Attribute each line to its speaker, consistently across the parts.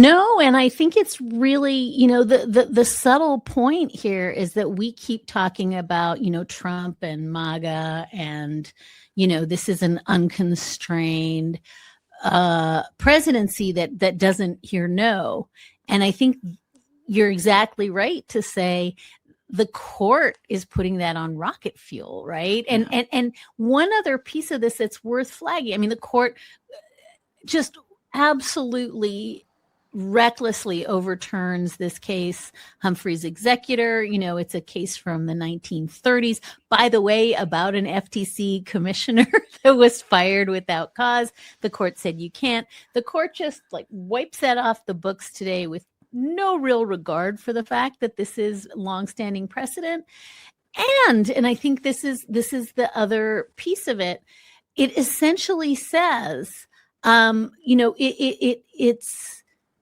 Speaker 1: No, and I think it's really, the subtle point here is that we keep talking about, Trump and MAGA and, this is an unconstrained presidency that doesn't hear no. And I think you're exactly right to say the court is putting that on rocket fuel, right? And one other piece of this that's worth flagging, I mean, the court just absolutely recklessly overturns this case, Humphrey's executor. It's a case from the 1930s, by the way, about an FTC commissioner that was fired without cause. The court said you can't. The court just wipes that off the books today with no real regard for the fact that this is longstanding precedent. And I think this is the other piece of it. It essentially says, it's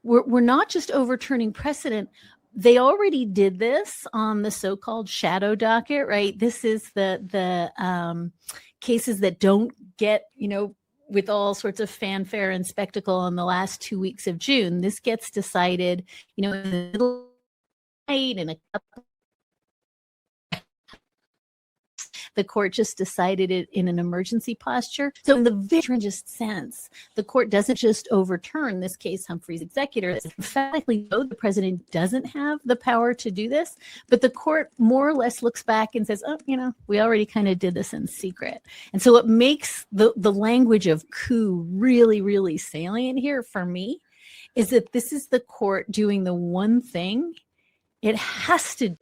Speaker 1: we're not just overturning precedent. They already did this on the so-called shadow docket, right? This is the cases that don't get, with all sorts of fanfare and spectacle in the last 2 weeks of June. This gets decided, in the middle of the night in a couple. The court just decided it in an emergency posture. So in the very strangest sense, the court doesn't just overturn this case, Humphrey's executor. It's emphatically no, the president doesn't have the power to do this, but the court more or less looks back and says, oh, we already kind of did this in secret. And so what makes the language of coup really, really salient here for me is that this is the court doing the one thing it has to do